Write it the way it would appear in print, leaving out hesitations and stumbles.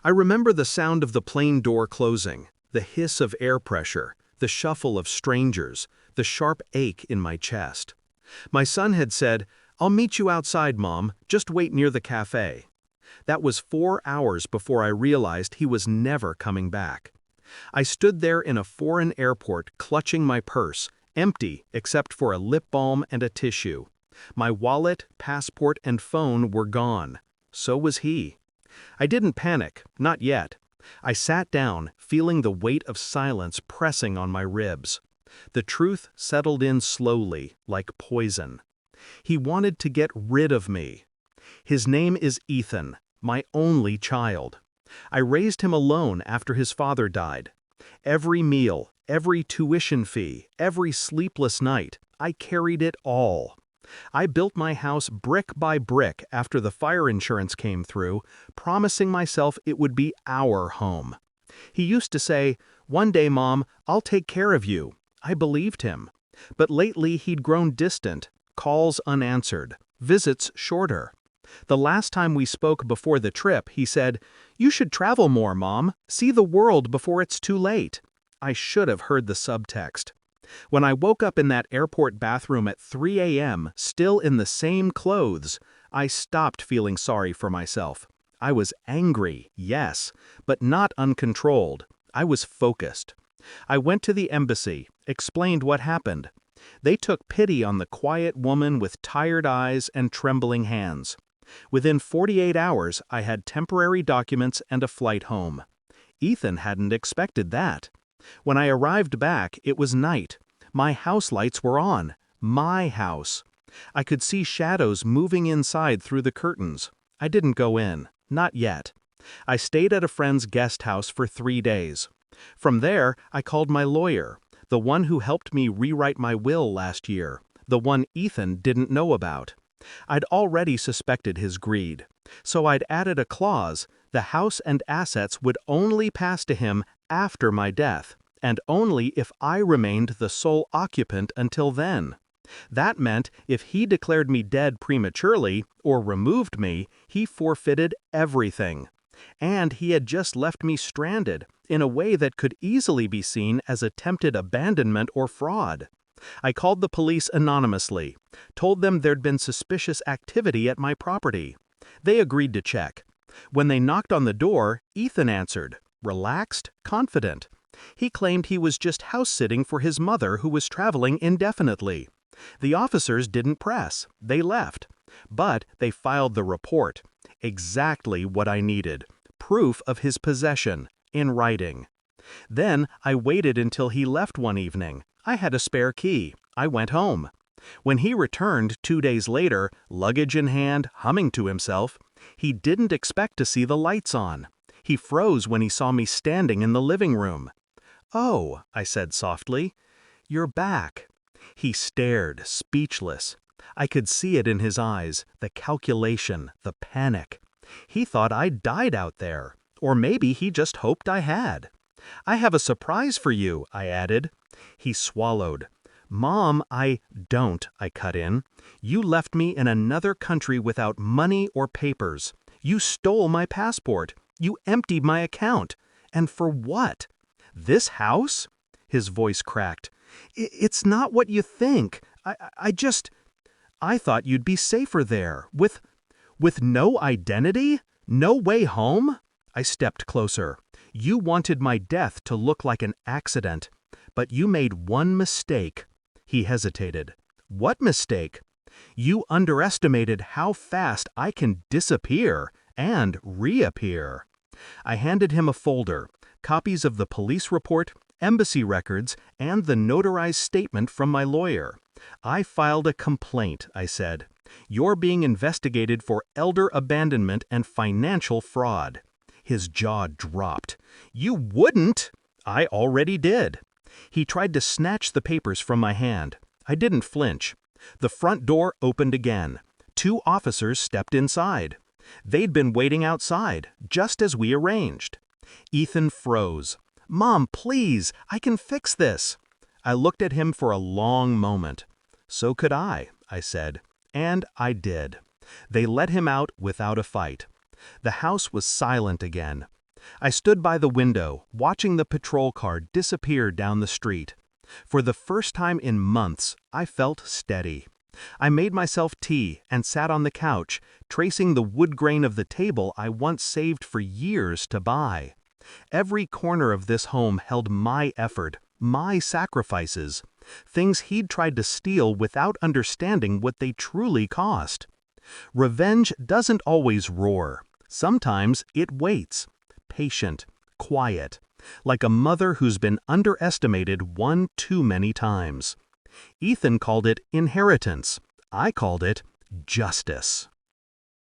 I remember the sound of the plane door closing, the hiss of air pressure, the shuffle of strangers, the sharp ache in my chest. My son had said, "I'll meet you outside, Mom, just wait near the cafe." That was 4 hours before I realized he was never coming back. I stood there in a foreign airport clutching my purse, empty except for a lip balm and a tissue. My wallet, passport, and phone were gone. So was he. I didn't panic, not yet. I sat down, feeling the weight of silence pressing on my ribs. The truth settled in slowly, like poison. He wanted to get rid of me. His name is Ethan, my only child. I raised him alone after his father died. Every meal, every tuition fee, every sleepless night, I carried it all. I built my house brick by brick after the fire insurance came through, promising myself it would be our home. He used to say, "One day, Mom, I'll take care of you." I believed him. But lately he'd grown distant, calls unanswered, visits shorter. The last time we spoke before the trip, he said, "You should travel more, Mom. See the world before it's too late." I should have heard the subtext. When I woke up in that airport bathroom at 3 a.m., still in the same clothes, I stopped feeling sorry for myself. I was angry, yes, but not uncontrolled. I was focused. I went to the embassy, explained what happened. They took pity on the quiet woman with tired eyes and trembling hands. Within 48 hours, I had temporary documents and a flight home. Ethan hadn't expected that. When I arrived back, it was night. My house lights were on. My house. I could see shadows moving inside through the curtains. I didn't go in. Not yet. I stayed at a friend's guest house for 3 days. From there, I called my lawyer, the one who helped me rewrite my will last year, the one Ethan didn't know about. I'd already suspected his greed, so I'd added a clause: the house and assets would only pass to him after my death, and only if I remained the sole occupant until then. That meant if he declared me dead prematurely, or removed me, he forfeited everything. And he had just left me stranded, in a way that could easily be seen as attempted abandonment or fraud. I called the police anonymously, told them there'd been suspicious activity at my property. They agreed to check. When they knocked on the door, Ethan answered, relaxed, confident. He claimed he was just house-sitting for his mother who was traveling indefinitely. The officers didn't press. They left. But they filed the report. Exactly what I needed. Proof of his possession, in writing. Then I waited until he left one evening. I had a spare key. I went home. When he returned 2 days later, luggage in hand, humming to himself, he didn't expect to see the lights on. He froze when he saw me standing in the living room. "Oh," I said softly, "you're back." He stared, speechless. I could see it in his eyes, the calculation, the panic. He thought I'd died out there, or maybe he just hoped I had. "I have a surprise for you," I added. He swallowed. "Mom, Don't," I cut in. "You left me in another country without money or papers. You stole my passport. You emptied my account. And for what? This house?" His voice cracked. It's not what you think. I thought you'd be safer there, with no identity? No way home?" I stepped closer. "You wanted my death to look like an accident. But you made one mistake." He hesitated. "What mistake?" "You underestimated how fast I can disappear and reappear." I handed him a folder, copies of the police report, embassy records, and the notarized statement from my lawyer. "I filed a complaint," I said. "You're being investigated for elder abandonment and financial fraud." His jaw dropped. "You wouldn't!" "I already did." He tried to snatch the papers from my hand. I didn't flinch. The front door opened again. 2 officers stepped inside. They'd been waiting outside, just as we arranged. Ethan froze. "Mom, please, I can fix this." I looked at him for a long moment. "So could I said. And I did. They let him out without a fight. The house was silent again. I stood by the window, watching the patrol car disappear down the street. For the first time in months, I felt steady. I made myself tea and sat on the couch, tracing the wood grain of the table I once saved for years to buy. Every corner of this home held my effort, my sacrifices, things he'd tried to steal without understanding what they truly cost. Revenge doesn't always roar. Sometimes it waits, patient, quiet, like a mother who's been underestimated one too many times. Ethan called it inheritance. I called it justice.